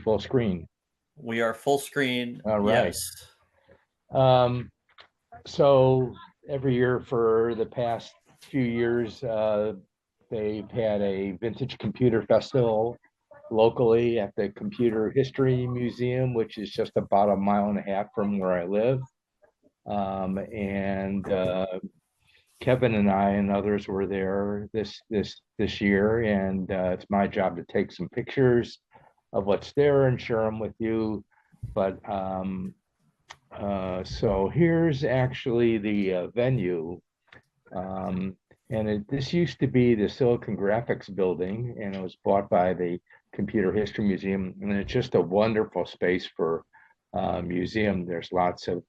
Full screen. We are full screen, All right. yes. Um, so every year for the past few years, they've had a vintage computer festival locally at the Computer History Museum, which is just about a mile and a half from where I live. And Kevin and I and others were there this year, and it's my job to take some pictures of what's there and share them with you. But so here's actually the venue. Um, and this used to be the Silicon Graphics building, and it was bought by the Computer History Museum. And it's just a wonderful space for museum. There's lots of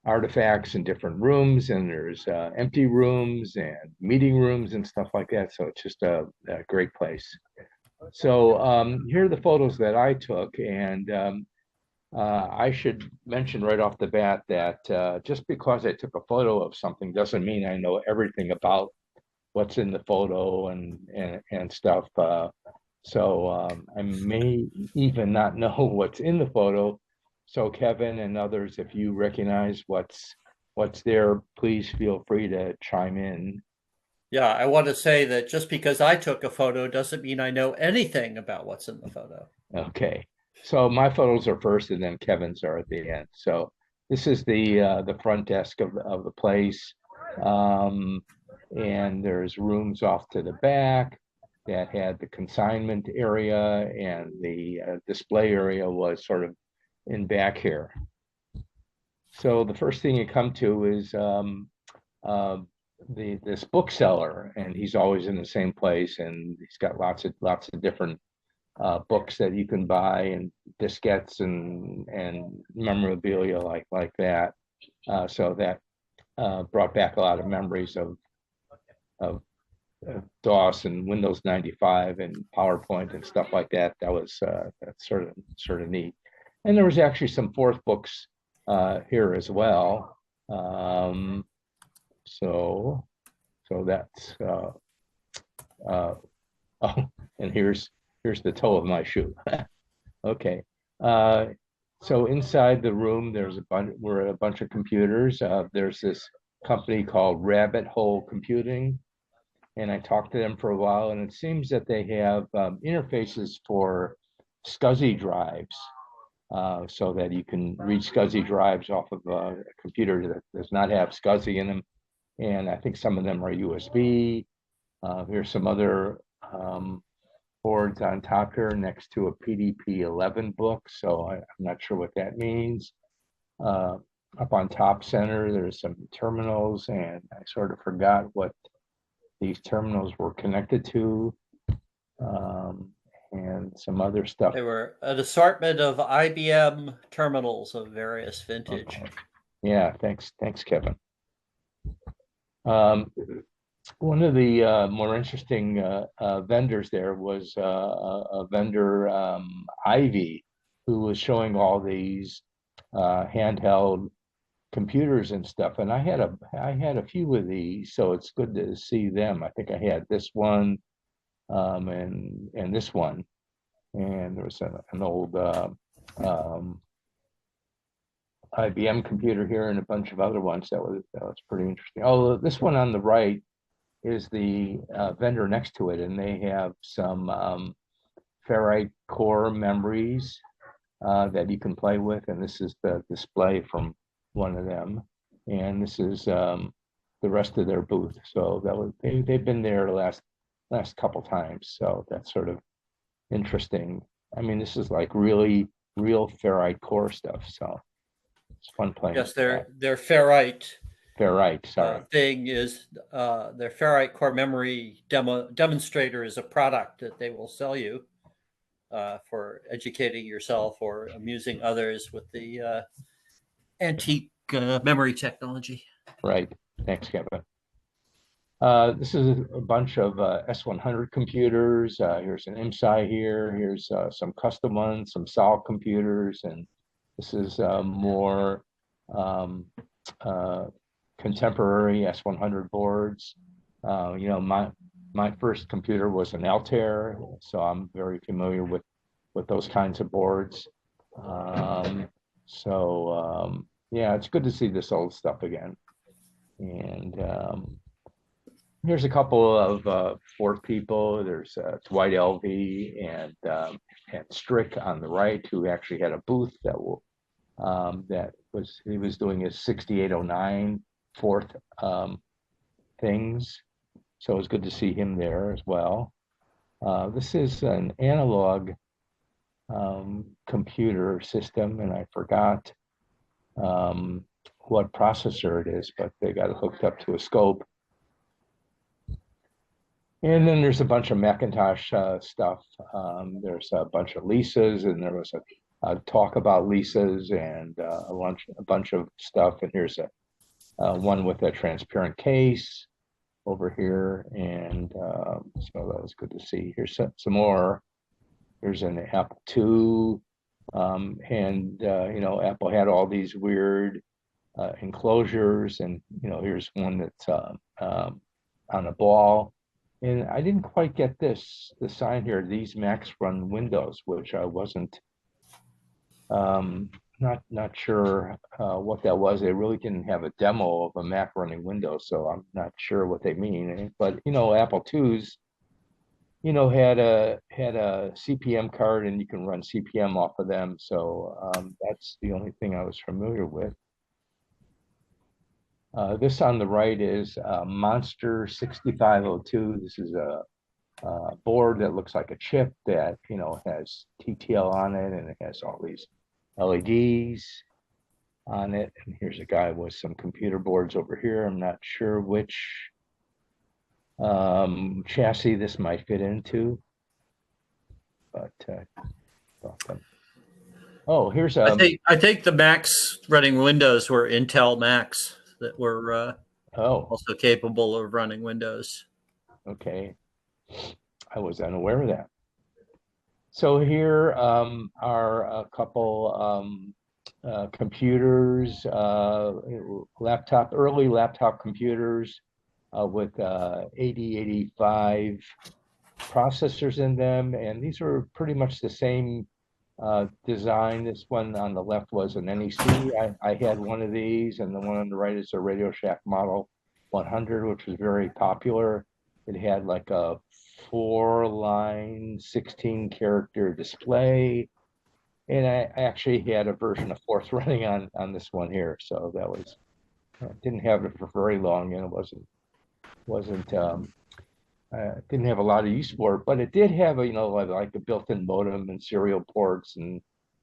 artifacts in different rooms, and there's empty rooms and meeting rooms and stuff like that. So it's just a great place. So here are the photos that I took, and I should mention right off the bat that just because I took a photo of something doesn't mean I know everything about what's in the photo and stuff. I may even not know what's in the photo. So Kevin and others, if you recognize what's there, please feel free to chime in. Yeah, I want to say that just because I took a photo doesn't mean I know anything about what's in the photo. Okay. So my photos are first and then Kevin's are at the end. So this is the front desk of the place. Um, and there's rooms off to the back that had the consignment area, and the display area was sort of in back here. So the first thing you come to is uh, this bookseller, and he's always in the same place, and he's got lots of different books that you can buy, and diskettes and memorabilia like that. So that brought back a lot of memories of DOS and Windows 95 and PowerPoint and stuff like that. That's sort of neat. And there was actually some fourth books here as well. Um, so so that's uh, oh, and here's the toe of my shoe. Okay. Uh, so inside the room, we're a bunch of computers. There's this company called Rabbit Hole Computing, and I talked to them for a while, and it seems that they have interfaces for SCSI drives, so that you can read SCSI drives off of a computer that does not have SCSI in them. And I think some of them are USB. Here's some other boards on top here next to a PDP-11 book. So I'm not sure what that means. Uh, Up on top center, there's some terminals, and I sort of forgot what these terminals were connected to, um, and some other stuff. There were an assortment of IBM terminals of various vintage. Okay. Yeah, thanks, Kevin. Um, One of the more interesting vendors there was a vendor, Ivy, who was showing all these handheld computers and stuff. And I had a few of these, so it's good to see them. I think I had this one, and this one, and there was an old um, IBM computer here and a bunch of other ones that was pretty interesting. Oh, this one on the right is the vendor next to it, and they have some Farite Core memories that you can play with, and this is the display from one of them, and this is the rest of their booth. So they've been there the last couple times, so that's sort of interesting. I mean, this is like really real Farite Core stuff, so it's fun playing Yes, with that. their Ferrite Farite, sorry. thing is their Ferrite core memory demonstrator is a product that they will sell you for educating yourself or amusing others with the antique memory technology. Right. Thanks, Kevin. This is a bunch of S100 computers. Here's an MSI here. Here's some custom ones, some Sol computers, and this is more um, uh, contemporary S100 boards. My first computer was an Altair, so I'm very familiar with with those kinds of boards. Yeah, it's good to see this old stuff again. And here's a couple of Ford people. There's Dwight Elvie and Strick on the right, who actually had a booth that will he was doing his 6809 fourth things. So it was good to see him there as well. This is an analog computer system, and I forgot what processor it is, but they got it hooked up to a scope. And then there's a bunch of Macintosh stuff. There's a bunch of Lisas, and there was a talk about Lisas and a bunch of stuff. And here's one with a transparent case over here. And so that was good to see. Here's some more. Here's an Apple II. Apple had all these weird enclosures. And, here's one that's on a ball. And I didn't quite get the sign here. These Macs run Windows, which I wasn't not sure what that was. They really didn't have a demo of a Mac running Windows, so I'm not sure what they mean. But Apple IIs, had a CPM card, and you can run CPM off of them. So that's the only thing I was familiar with. This on the right is Monster 6502. This is a board that looks like a chip that has TTL on it, and it has all these LEDs on it. And here's a guy with some computer boards over here. I'm not sure which chassis this might fit into, but oh, here's I think the Macs running Windows were Intel Macs that were also capable of running Windows. Okay, I was unaware of that. So here are a couple computers, early laptop computers with 8085 processors in them, and these are pretty much the same design. This one on the left was an NEC. I had one of these, and the one on the right is a Radio Shack Model 100, which was very popular. It had like a 4-line 16-character display, and I actually had a version of Force running on this one here. So that was didn't have it for very long, and it didn't have a lot of use for it, but it did have like a built-in modem and serial ports, and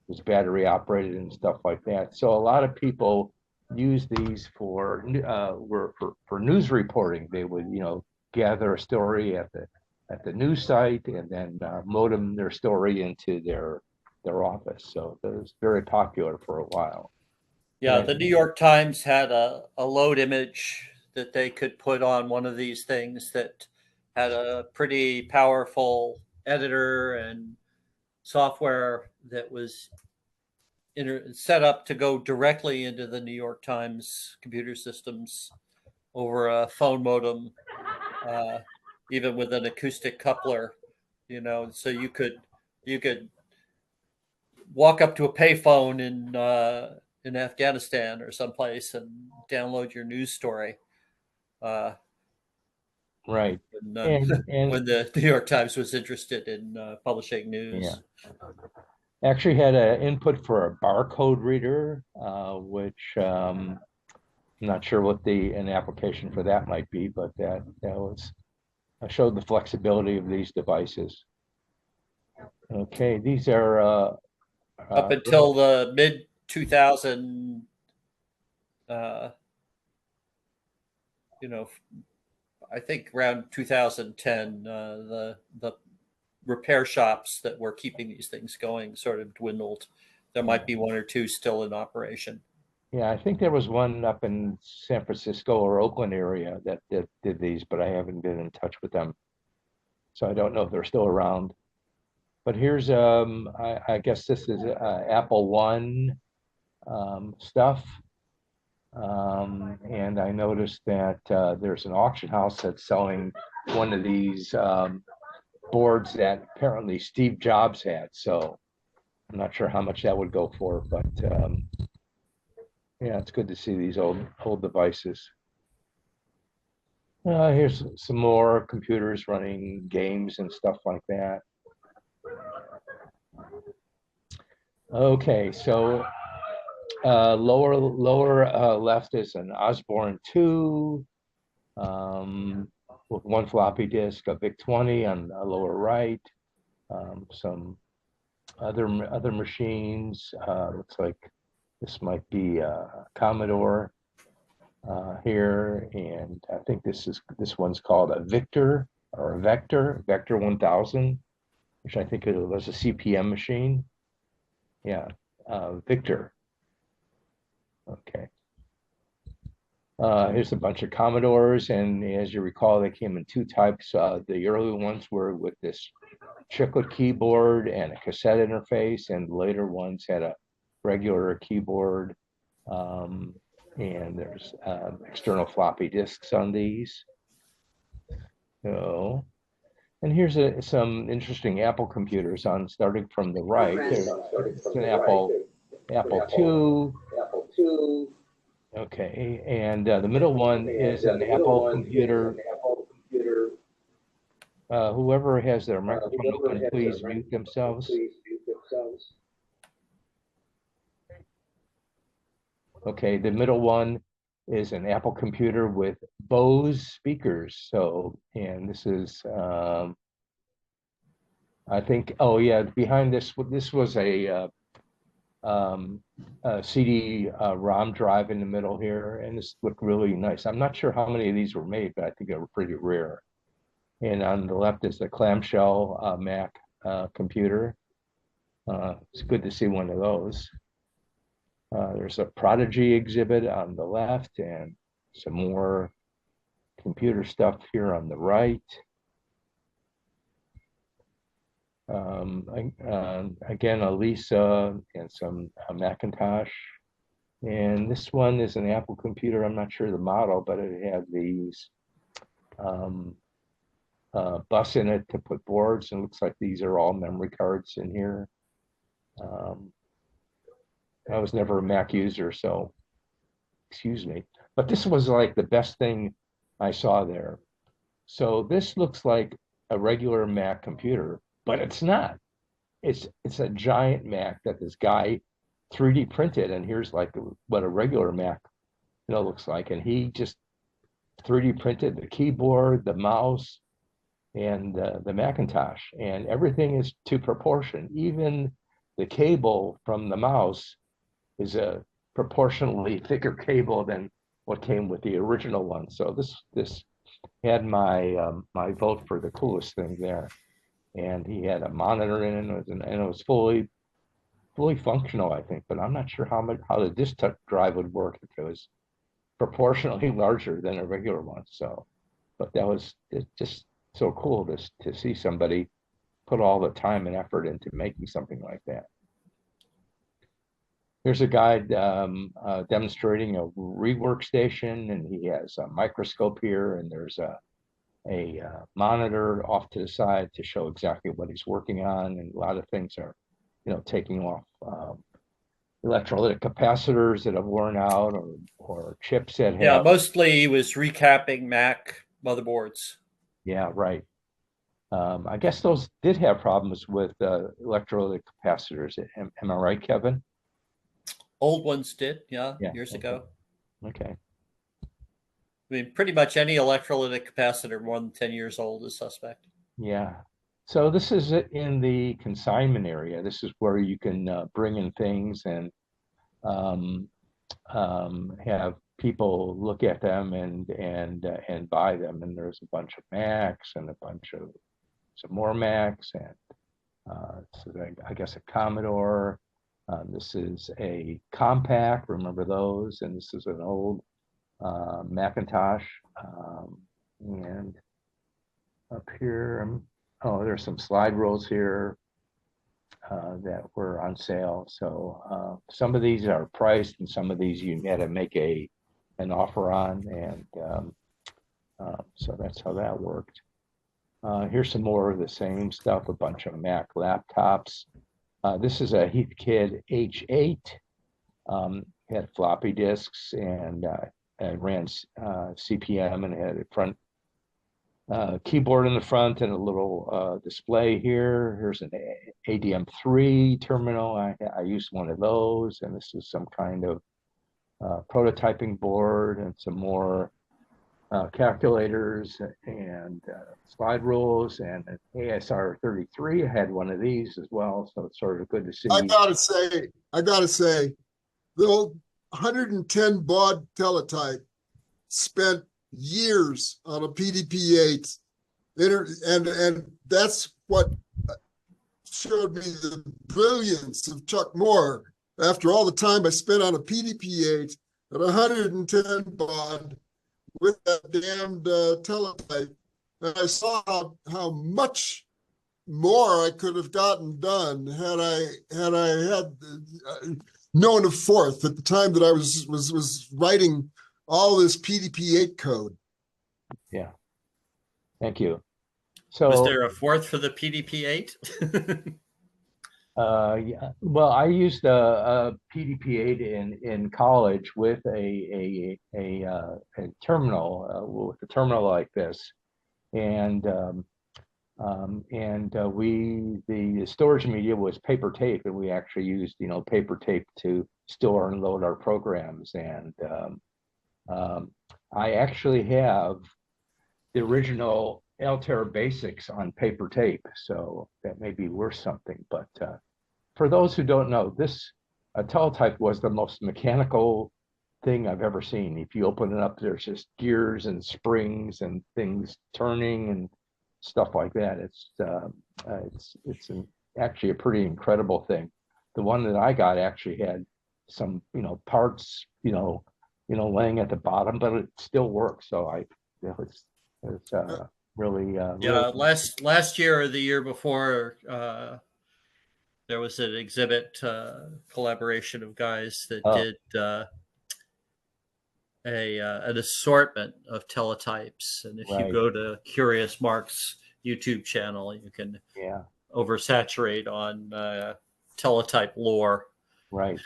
was battery operated and stuff like that. So a lot of people use these for news reporting. They would gather a story at the news site, and then modem their story into their office. So it was very popular for a while. Yeah, the New York Times had a load image that they could put on one of these things that had a pretty powerful editor and software that was set up to go directly into the New York Times computer systems over a phone modem, even with an acoustic coupler, so you could walk up to a payphone in Afghanistan or someplace and download your news story. Right. When the New York Times was interested in publishing news. Yeah. Actually had an input for a barcode reader, which I'm not sure what an application for that might be, but that showed the flexibility of these devices. Okay, these are up until the mid 2000, I think around 2010, the repair shops that were keeping these things going sort of dwindled. There might be one or two still in operation. Yeah, I think there was one up in San Francisco or Oakland area that did these, but I haven't been in touch with them, so I don't know if they're still around. But here's I guess this is Apple I stuff. And I noticed that there's an auction house that's selling one of these boards that apparently Steve Jobs had. So I'm not sure how much that would go for, but yeah, it's good to see these old devices. Here's some more computers running games and stuff like that. Okay, so lower left is an Osborne II with one floppy disk, a VIC-20 on the lower right, some other machines. Looks like this might be a Commodore here, and I think this one's called a Victor or a Vector 1000, which I think it was a CPM machine. Yeah, Victor. Okay. Here's a bunch of Commodores, and as you recall, they came in two types. The early ones were with this chiclet keyboard and a cassette interface, and the later ones had a regular keyboard. And there's external floppy disks on these. So, and here's some interesting Apple computers on starting from the right. There's an Apple II. Okay, and the middle one is an Apple computer. Whoever has their microphone open, please mute themselves. Okay, the middle one is an Apple computer with Bose speakers. So, and this is, I think, oh yeah, behind this was a CD-ROM drive in the middle here, and this looked really nice. I'm not sure how many of these were made, but I think they were pretty rare. And on the left is the clamshell Mac computer. It's good to see one of those. There's a Prodigy exhibit on the left and some more computer stuff here on the right. Again, a Lisa and some Macintosh. And this one is an Apple computer. I'm not sure the model, but it had these bus in it to put boards, and it looks like these are all memory cards in here. I was never a Mac user, so excuse me. But this was like the best thing I saw there. So this looks like a regular Mac computer, but it's not. It's a giant Mac that this guy 3D printed, and here's like what a regular Mac, looks like. And he just 3D printed the keyboard, the mouse, and the Macintosh, and everything is to proportion. Even the cable from the mouse is a proportionally thicker cable than what came with the original one. So this had my my vote for the coolest thing there. And he had a monitor in it, and it was fully functional, I think. But I'm not sure how the disk drive would work if it was proportionally larger than a regular one. So, but that was just so cool to see somebody put all the time and effort into making something like that. Here's a guy demonstrating a rework station, and he has a microscope here, and there's a monitor off to the side to show exactly what he's working on, and a lot of things are, taking off. Electrolytic capacitors that have worn out, or chips that have. Yeah, mostly he was recapping Mac motherboards. Yeah, right. I guess those did have problems with electrolytic capacitors. Am I right, Kevin? Old ones did, yeah, years ago. Okay. I mean, pretty much any electrolytic capacitor more than 10 years old is suspect. Yeah. So this is in the consignment area. This is where you can bring in things and have people look at them and buy them. And there's a bunch of Macs and a bunch of some more Macs, and so I guess a Commodore. This is a compact. Remember those? And this is an old Macintosh. And up here, oh, there's some slide rules here that were on sale. So some of these are priced, and some of these you had to make an offer on, and so that's how that worked. Here's some more of the same stuff, a bunch of Mac laptops. This is a Heathkit H8. Had floppy disks and ran CPM and had a front keyboard in the front and a little display here. Here's an ADM3 terminal. I used one of those, and this is some kind of prototyping board and some more calculators and slide rules and an ASR 33. I had one of these as well, so it's sort of good to see. I gotta say, the old 110 baud teletype spent years on a PDP-8, and that's what showed me the brilliance of Chuck Moore. After all the time I spent on a PDP-8 at 110 baud with that damned teletype, and I saw how much more I could have gotten done had I had known of Forth at the time that I was writing all this PDP-8 code. Yeah, thank you. So, was there a fourth for the PDP-8? Yeah, well, I used a PDP-8 in college with a terminal with a terminal like this, and the storage media was paper tape, and we actually used paper tape to store and load our programs. And I actually have the original Altair Basics on paper tape, so that may be worth something. But for those who don't know, this teletype was the most mechanical thing I've ever seen. If you open it up, there's just gears and springs and things turning and stuff like that. It's actually a pretty incredible thing. The one that I got actually had some parts laying at the bottom, but it still works. So it's really Yeah, really last year or the year before, there was an exhibit collaboration of guys that did an assortment of teletypes, and if you go to Curious Mark's YouTube channel, you can oversaturate on teletype lore. Right.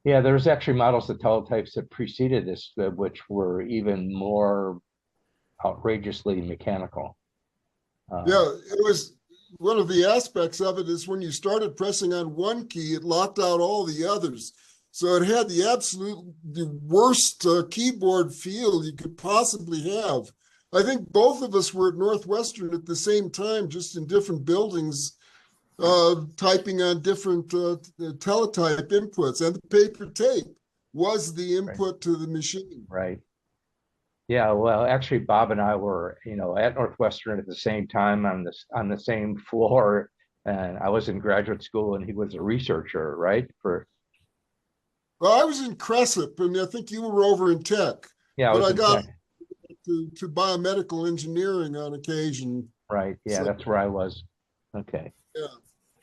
Yeah, there's actually models of teletypes that preceded this, which were even more outrageously mechanical. Yeah, it was one of the aspects of it is when you started pressing on one key, it locked out all the others. So it had the worst keyboard feel you could possibly have. I think both of us were at Northwestern at the same time, just in different buildings, typing on different teletype inputs, and the paper tape was the input to the machine. Right. Yeah, well, actually, Bob and I were, at Northwestern at the same time on the same floor, and I was in graduate school, and he was a researcher, right? Well, I was in Crescent, and I think you were over in tech. Yeah, but I got to biomedical engineering on occasion. Right. Yeah, so, that's where I was. Okay. Yeah.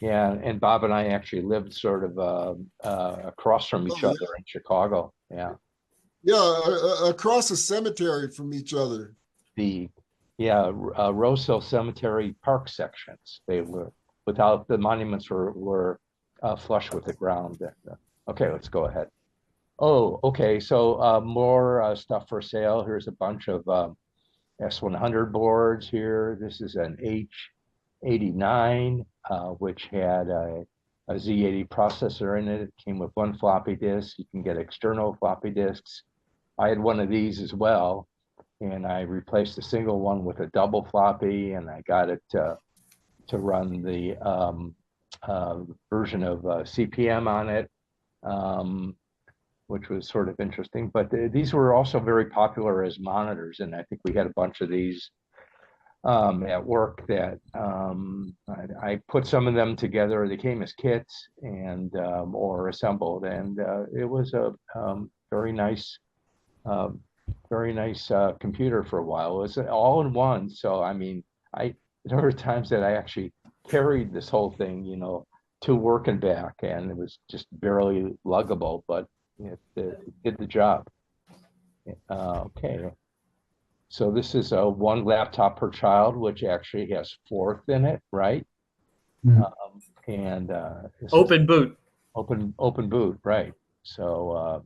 Yeah, and Bob and I actually lived sort of across from each other in Chicago. Yeah. Yeah, across a cemetery from each other. Rose Hill Cemetery park sections. They were without the monuments were flush with the ground. Okay, let's go ahead. Oh, okay. So more stuff for sale. Here's a bunch of S100 boards here. This is an H89, which had a Z80 processor in it. It came with one floppy disk. You can get external floppy disks. I had one of these as well, and I replaced a single one with a double floppy, and I got it to run the version of CPM on it, which was sort of interesting. But these were also very popular as monitors, and I think we had a bunch of these at work that I put some of them together. They came as kits and or assembled, and it was a very nice computer for a while. It was all in one. So I mean, there were times that I actually carried this whole thing, to work and back, and it was just barely luggable, but it did the job. Okay. So this is one laptop per child, which actually has Forth in it, right? and Open boot. open boot, right? So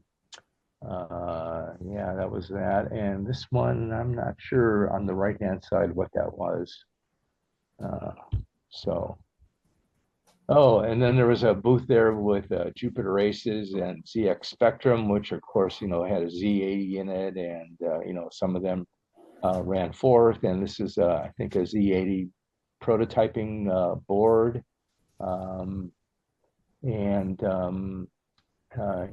yeah, that was that. And this one, I'm not sure on the right-hand side what that was. So, oh, and then there was a booth there with Jupiter Aces and ZX Spectrum, which of course, you know, had a Z80 in it, and you know, some of them ran forth. And this is, I think, a Z80 prototyping board. And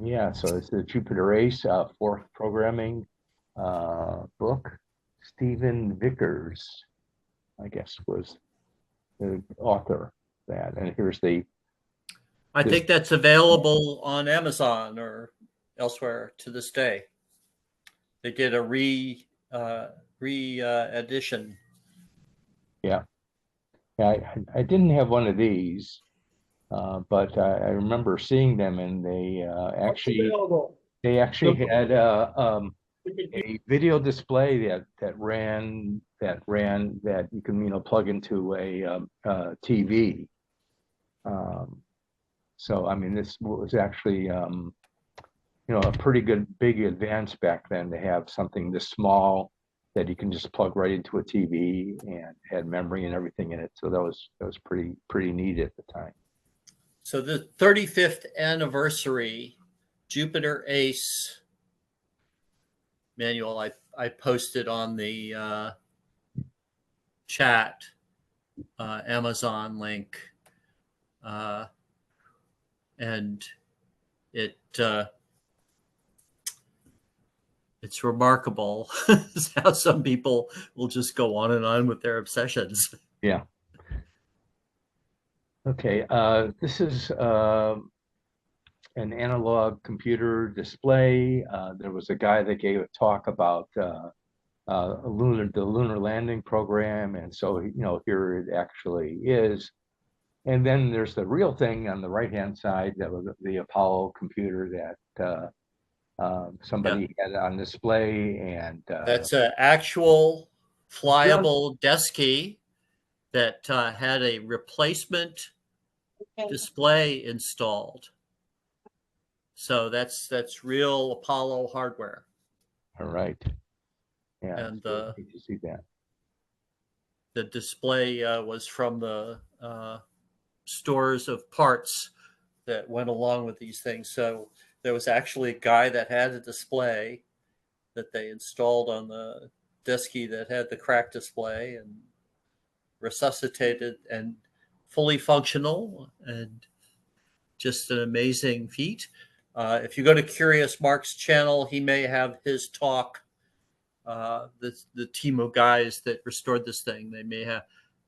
yeah, so it's the Jupiter Ace fourth programming book. Stephen Vickers, I guess, was the author of that. And here's I think that's available on Amazon or elsewhere to this day. They did a edition. Yeah. I didn't have one of these, but I remember seeing them, and they actually had a video display that you can, you know, plug into a TV. So I mean, this was actually you know, a pretty good big advance back then to have something this small that you can just plug right into a TV and had memory and everything in it. So that was pretty neat at the time. So the 35th anniversary Jupiter Ace manual I posted on the chat Amazon link, and it's remarkable how some people will just go on and on with their obsessions. Yeah. Okay, this is an analog computer display. There was a guy that gave a talk about the lunar landing program, and so, you know, here it actually is. And then there's the real thing on the right-hand side, that was the Apollo computer that somebody had on display, and that's an actual flyable Desky that had a replacement display installed. So that's real Apollo hardware. all right. Yeah, And so you see that. The display was from the stores of parts that went along with these things. So there was actually a guy that had a display that they installed on the Desky that had the cracked display and resuscitated and fully functional, and just an amazing feat. If you go to Curious Mark's channel, he may have his talk. The team of guys that restored this thing,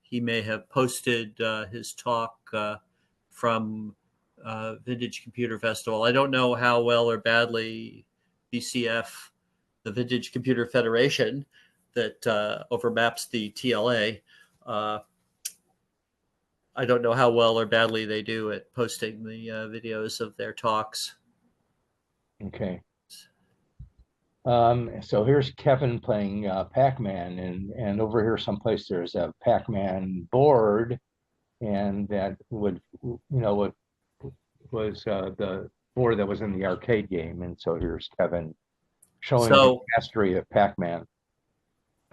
he may have posted his talk from Vintage Computer Festival. I don't know how well or badly VCF, the Vintage Computer Federation, that overmaps the TLA. I don't know how well or badly they do at posting the videos of their talks. Okay. So here's Kevin playing PacMan, and over here someplace there's a PacMan board, and that would, you know, what was the board that was in the arcade game. And so here's Kevin showing the mastery of PacMan.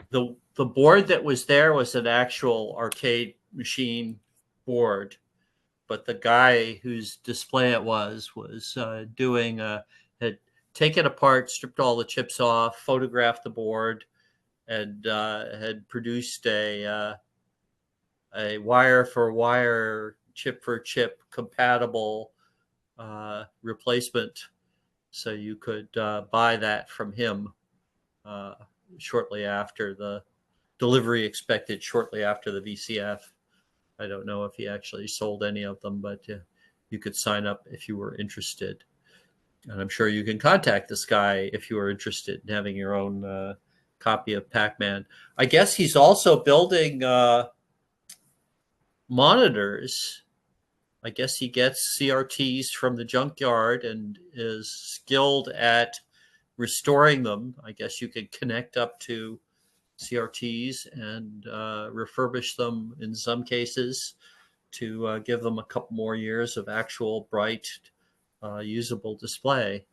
The board that was there was an actual arcade machine board, but the guy whose display it was had taken apart, stripped all the chips off, photographed the board, and had produced a wire for wire, chip for chip compatible replacement. So you could buy that from him shortly after the delivery, expected shortly after the VCF. I don't know if he actually sold any of them, but you could sign up if you were interested. And I'm sure you can contact this guy if you are interested in having your own copy of PacMan. I guess he's also building monitors. I guess he gets CRTs from the junkyard and is skilled at restoring them. I guess you could connect up to CRTs and refurbish them in some cases. to give them a couple more years of actual bright, usable display.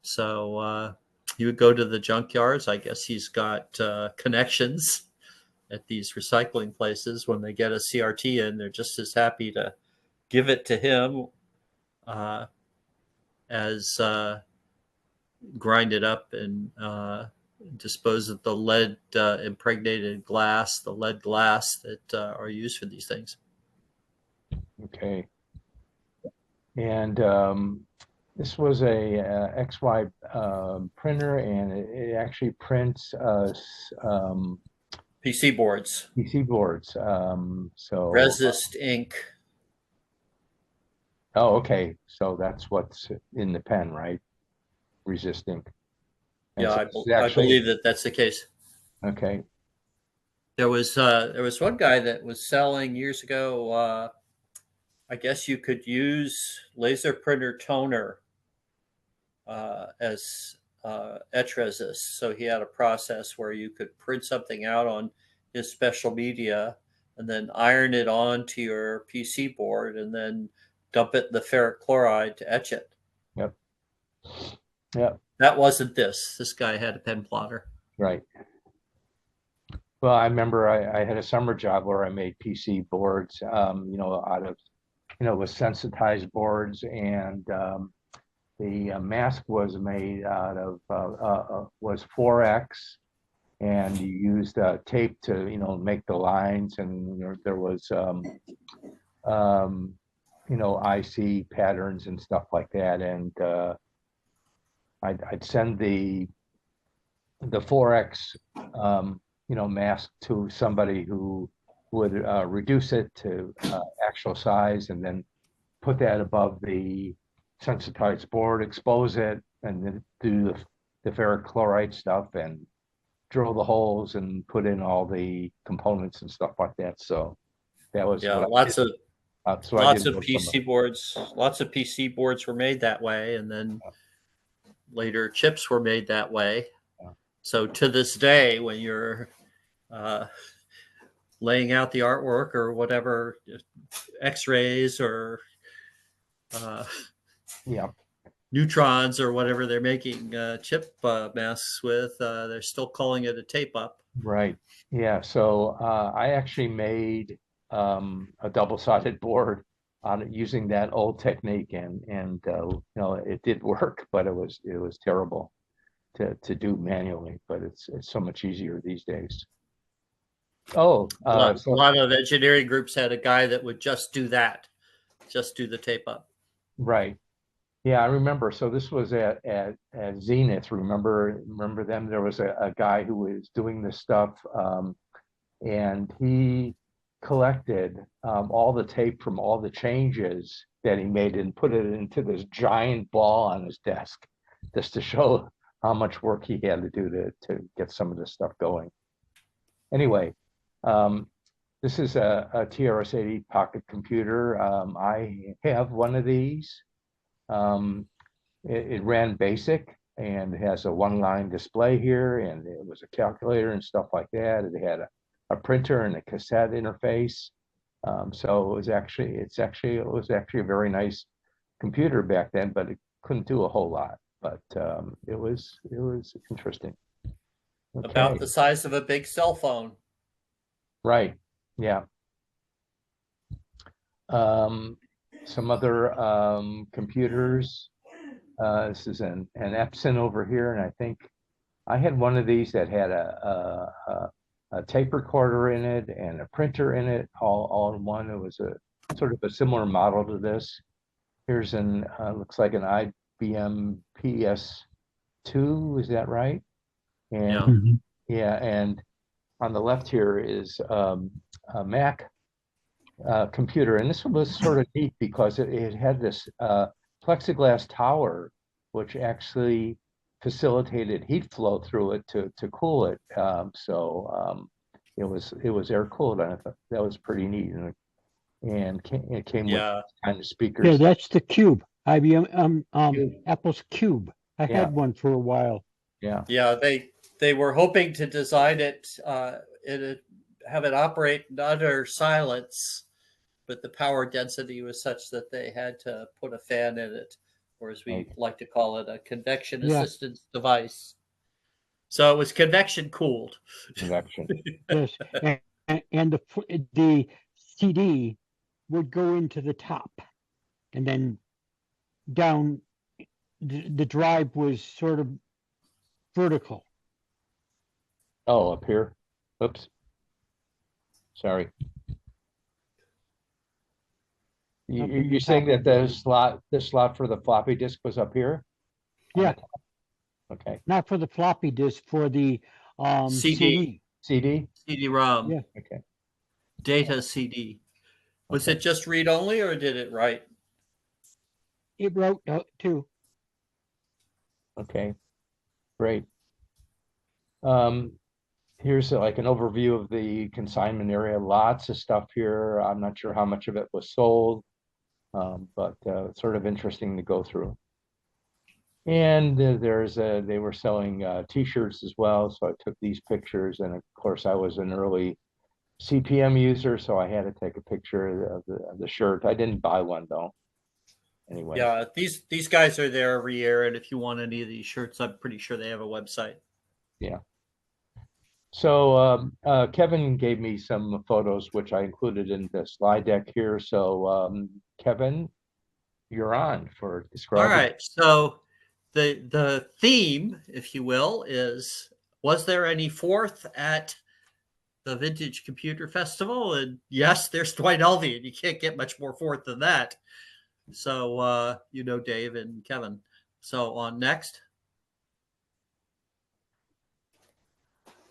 So he would go to the junkyards. I guess he's got connections at these recycling places. When they get a CRT in, they're just as happy to give it to him as grind it up and dispose of the lead impregnated glass, the lead glass that are used for these things. Okay. And this was a XY printer, and it actually prints PC boards. PC boards. So Resist ink. Oh, okay. So that's what's in the pen, right? Resisting. And Yeah, so I believe that that's the case. Okay. There was one guy that was selling years ago. I guess you could use laser printer toner as etch resist. So he had a process where you could print something out on his special media and then iron it onto your PC board and then dump it in the ferric chloride to etch it. Yep. Yep. That wasn't this. This guy had a pen plotter. Right. Well, I remember I had a summer job where I made PC boards, out of, with sensitized boards, and the mask was made out of was 4X, and you used tape to make the lines, and there was IC patterns and stuff like that, and I'd send the 4X mask to somebody who would reduce it to actual size, and then put that above the sensitized board, expose it, and then do the ferric chloride stuff and drill the holes and put in all the components and stuff like that. So that was lots of PC boards. Lots of PC boards were made that way, and then later chips were made that way. Yeah. So to this day, when you're laying out the artwork or whatever, X-rays or neutrons or whatever they're making chip masks with, they're still calling it a tape up. Right. Yeah. So I actually made a double-sided board on it using that old technique, and it did work, but it was terrible to do manually. But it's so much easier these days. Oh, a lot of engineering groups had a guy that would just do that, just do the tape up. Right. Yeah, I remember. So this was at Zenith. Remember them? There was a guy who was doing this stuff, and he collected all the tape from all the changes that he made and put it into this giant ball on his desk, just to show how much work he had to do to get some of this stuff going. Anyway, this is a TRS-80 pocket computer. I have one of these. It ran BASIC, and it has a one-line display here, and it was a calculator and stuff like that. It had a printer and a cassette interface. So it was actually a very nice computer back then, but it couldn't do a whole lot. But it was interesting. Okay. About the size of a big cell phone. Right. Yeah. Some other computers. This is an Epson over here, and I think I had one of these that had a tape recorder in it and a printer in it, all in one. It was a sort of a similar model to this. Here's looks like an IBM PS2. Is that right? And yeah, and on the left here is a Mac computer, and this one was sort of neat because it had this plexiglass tower, which actually facilitated heat flow through it to cool it. It was air cooled, and I thought that was pretty neat. And it came with kind of speakers. Yeah, that's the Cube. IBM Apple's Cube. I had one for a while. Yeah. Yeah, they were hoping to design it, have it operate under silence, but the power density was such that they had to put a fan in it, or as we Right. like to call it, a convection Yeah. assistance device. So it was convection cooled. Convection. Yes, and the CD would go into the top, and then down. The drive was sort of vertical. Oh, up here. Oops. Sorry. Up in the You're saying top that of the slot for the floppy disk was up here? On Yeah, the top? Okay. not for the floppy disk, for the CD. CD? CD-ROM, Yeah, Okay. data CD. Was Okay. it just read only, or did it write? it wrote too. Okay. Great. Here's like an overview of the consignment area. Lots of stuff here. I'm not sure how much of it was sold, but it's sort of interesting to go through. And they were selling T-shirts as well, so I took these pictures. And of course, I was an early CPM user, so I had to take a picture of the shirt. I didn't buy one though. Anyway. Yeah, these guys are there every year, and if you want any of these shirts, I'm pretty sure they have a website. Yeah. So Kevin gave me some photos, which I included in the slide deck here. So Kevin, you're on for describing. All right. So the theme, if you will, is, was there any fourth at the Vintage Computer Festival? And yes, there's Dwight Elvie, and you can't get much more fourth than that. So Dave and Kevin. So on next.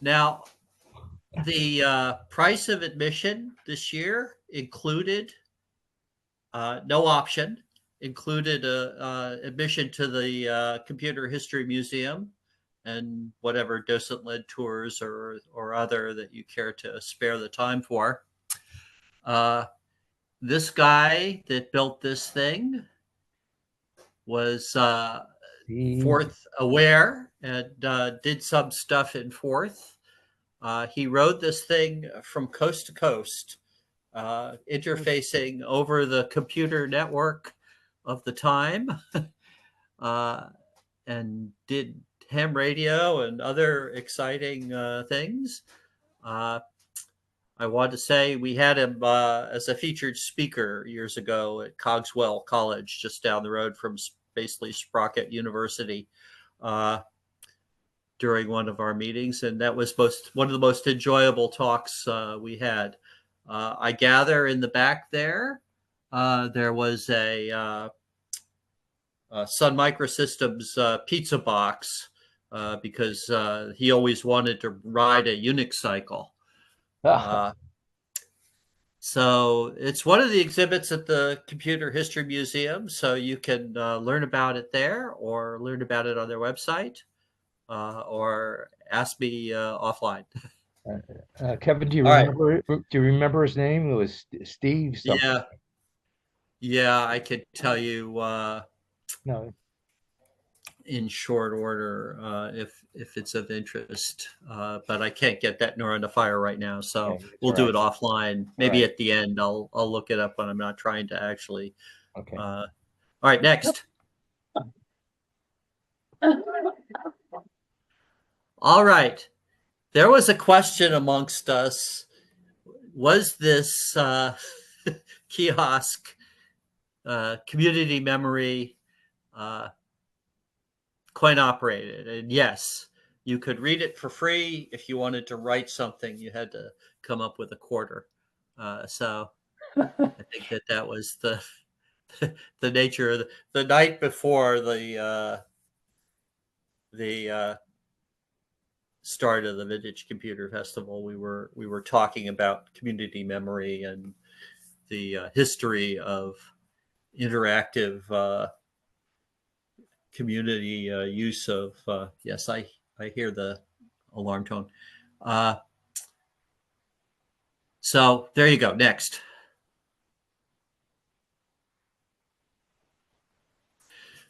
Now, the price of admission this year included no option, included admission to the Computer History Museum and whatever docent-led tours or other that you care to spare the time for. This guy that built this thing was Forth aware and did some stuff in Forth. He rode this thing from coast to coast, interfacing over the computer network of the time, and did ham radio and other exciting things. I want to say we had him as a featured speaker years ago at Cogswell College, just down the road from basically Sprocket University, during one of our meetings, and that was one of the most enjoyable talks we had. I gather in the back there was a Sun Microsystems pizza box because he always wanted to ride a Unix cycle. So it's one of the exhibits at the Computer History Museum, so you can learn about it there or learn about it on their website, or ask me offline. Kevin, do you All right. remember? Do you remember his name? It was Steve something. Yeah, I could tell you No. in short order if it's of interest, but I can't get that nor on the fire right now, so Okay, we'll all do it offline. Maybe right. at the end I'll look it up when I'm not trying to actually. Okay. All right, next. All right. There was a question amongst us. Was this kiosk community memory coin operated? And yes, you could read it for free. If you wanted to write something, you had to come up with a quarter. So I think that was the nature of the night before the start of the Vintage Computer Festival. We were talking about community memory and the history of interactive community use of. Yes, I hear the alarm tone. So there you go. Next.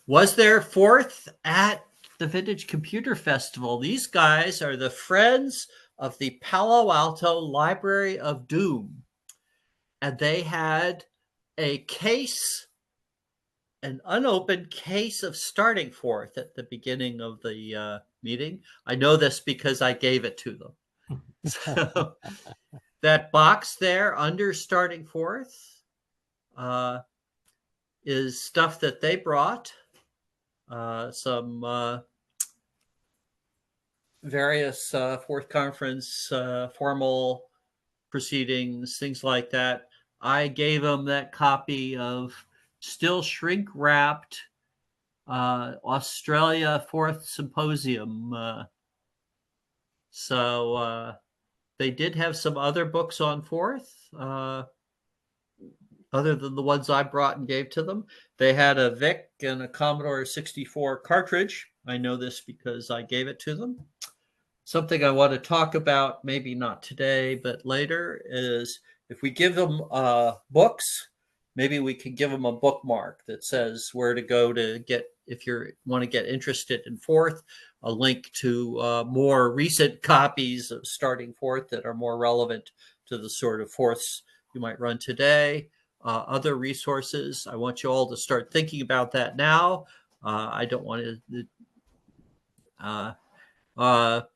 Was there fourth at the Vintage Computer Festival? These guys are the friends of the Palo Alto Library of Doom. and they had a case, an unopened case of starting forth at the beginning of the meeting. I know this because I gave it to them. So that box there under starting forth is stuff that they brought, some various fourth conference formal proceedings, things like that. I gave them that copy of still shrink wrapped Australia Fourth Symposium. So they did have some other books on fourth, other than the ones I brought and gave to them. They had a VIC and a Commodore 64 cartridge. I know this because I gave it to them. Something I want to talk about, maybe not today, but later, is if we give them books, maybe we can give them a bookmark that says where to go to get, if you want to get interested in fourth, a link to more recent copies of starting fourth that are more relevant to the sort of fourths you might run today. Other resources. I want you all to start thinking about that now. I don't want to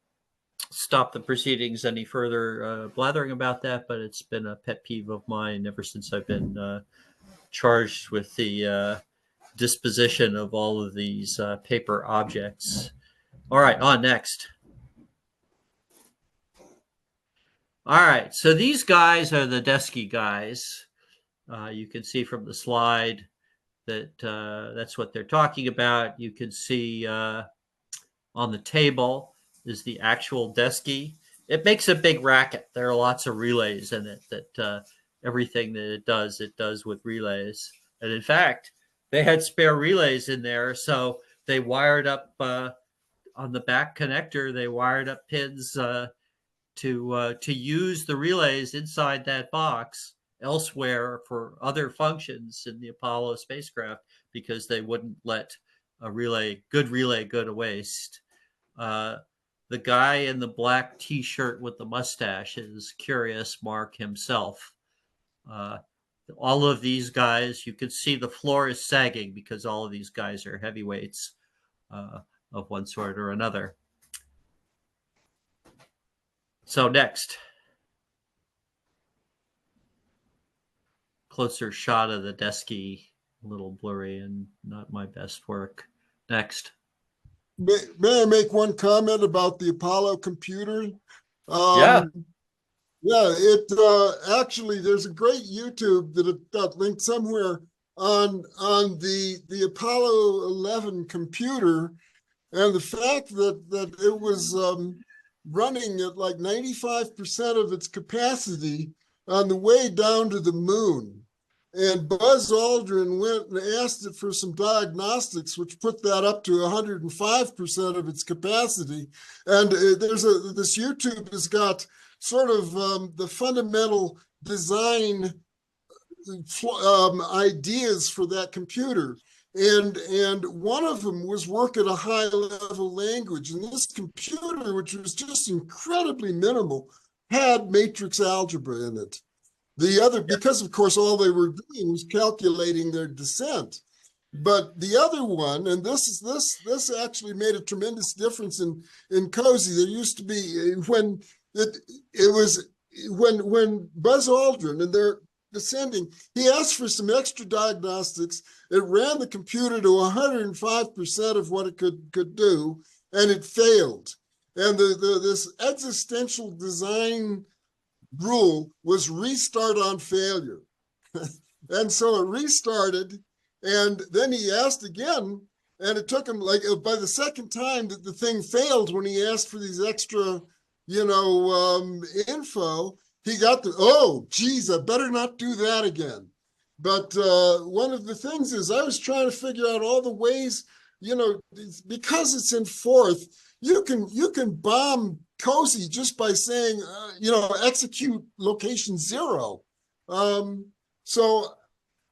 stop the proceedings any further blathering about that, but it's been a pet peeve of mine ever since I've been charged with the disposition of all of these paper objects. All right, on next. All right, so these guys are the Desky guys. You can see from the slide that that's what they're talking about. You can see on the table is the actual Desky. It makes a big racket. There are lots of relays in it that everything that it does with relays. And in fact, they had spare relays in there. So they wired up on the back connector, they wired up pins to use the relays inside that box elsewhere for other functions in the Apollo spacecraft, because they wouldn't let a good relay go to waste. The guy in the black T-shirt with the mustache is Curious Mark himself. All of these guys, you can see the floor is sagging because all of these guys are heavyweights of one sort or another. So next. Closer shot of the Desky, a little blurry and not my best work. Next. May I make one comment about the Apollo computer? Yeah. Yeah, actually, there's a great YouTube that got linked somewhere on the Apollo 11 computer, and the fact that it was running at like 95% of its capacity on the way down to the moon. And Buzz Aldrin went and asked it for some diagnostics, which put that up to 105% of its capacity. And this YouTube has got sort of the fundamental design ideas for that computer. And one of them was work at a high level language. And this computer, which was just incredibly minimal, had matrix algebra in it. The other, because of course, all they were doing was calculating their descent. But the other one, and this actually made a tremendous difference in COSI. There used to be when Buzz Aldrin, and they're descending, he asked for some extra diagnostics. It ran the computer to 105% of what it could do, and it failed. And this existential design rule was restart on failure. And so it restarted, and then he asked again, and it took him like by the second time that the thing failed, when he asked for these extra, info, he got oh, geez, I better not do that again. But one of the things is I was trying to figure out all the ways, because it's in fourth, you can bomb COSI just by saying, execute location 0. So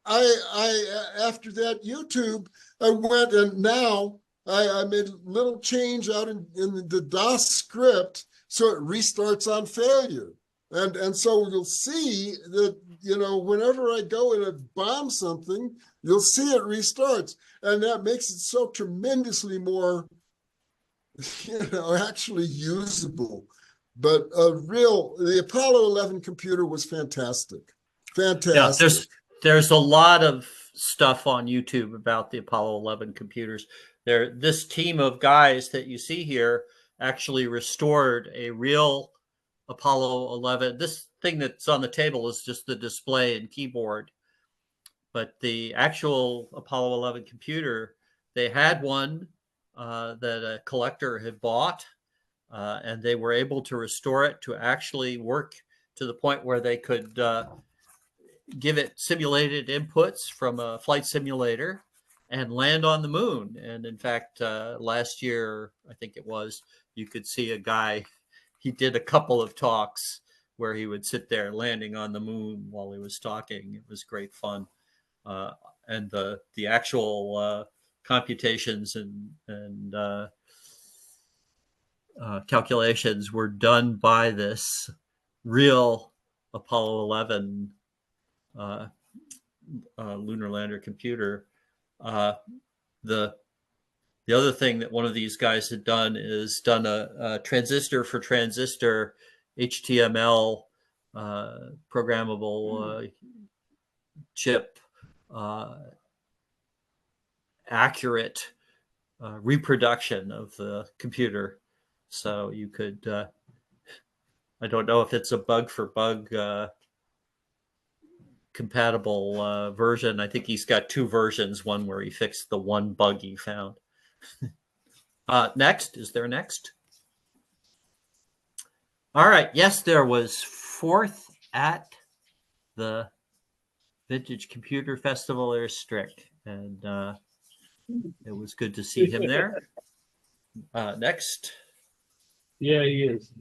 I after that YouTube, I went and now I made a little change out in the DOS script, so it restarts on failure. And so you'll see that, you know, whenever I go and it bombs something, you'll see it restarts. And that makes it so tremendously more, you know, actually usable. But the Apollo 11 computer was fantastic. Fantastic. Yeah, there's a lot of stuff on YouTube about the Apollo 11 computers. This team of guys that you see here actually restored a real Apollo 11. This thing that's on the table is just the display and keyboard. But the actual Apollo 11 computer, they had one that a collector had bought, and they were able to restore it to actually work to the point where they could give it simulated inputs from a flight simulator and land on the moon. And in fact, last year, I think it was, you could see a guy, he did a couple of talks where he would sit there landing on the moon while he was talking. It was great fun. And the actual computations and calculations were done by this real Apollo 11 lunar lander computer. The other thing that one of these guys had done is done a transistor for transistor HTML programmable chip accurate reproduction of the computer. So you could, I don't know if it's a bug for bug compatible version. I think he's got two versions, one where he fixed the one bug he found. Next, is there next? All right, yes, there was fourth at the Vintage Computer Festival. There's Strick, and it was good to see him there. Next. Yeah, he is.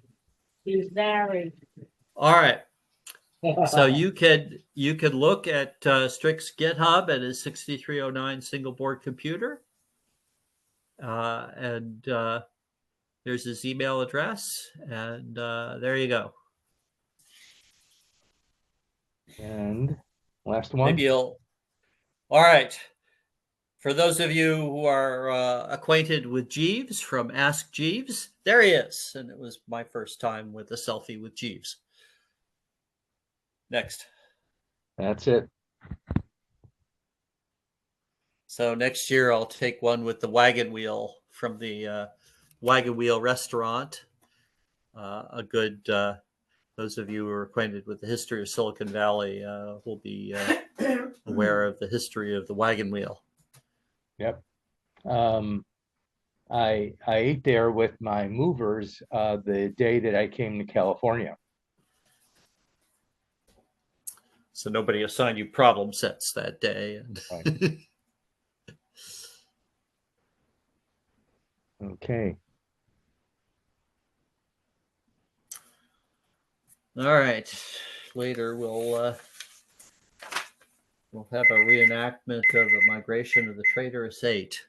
He's married. All right. So you could look at Strick's GitHub at his 6309 single board computer, and there's his email address, and there you go. And last one. Maybe you'll. All right. For those of you who are acquainted with Jeeves from Ask Jeeves, there he is, and it was my first time with a selfie with Jeeves. Next. That's it. So next year I'll take one with the wagon wheel from the Wagon Wheel restaurant. A good, those of you who are acquainted with the history of Silicon Valley will be aware of the history of the wagon wheel. Yep. I ate there with my movers the day that I came to California. So nobody assigned you problem sets that day. Right. Okay. All right. Later we'll have a reenactment of the migration of the Traitorous Eight.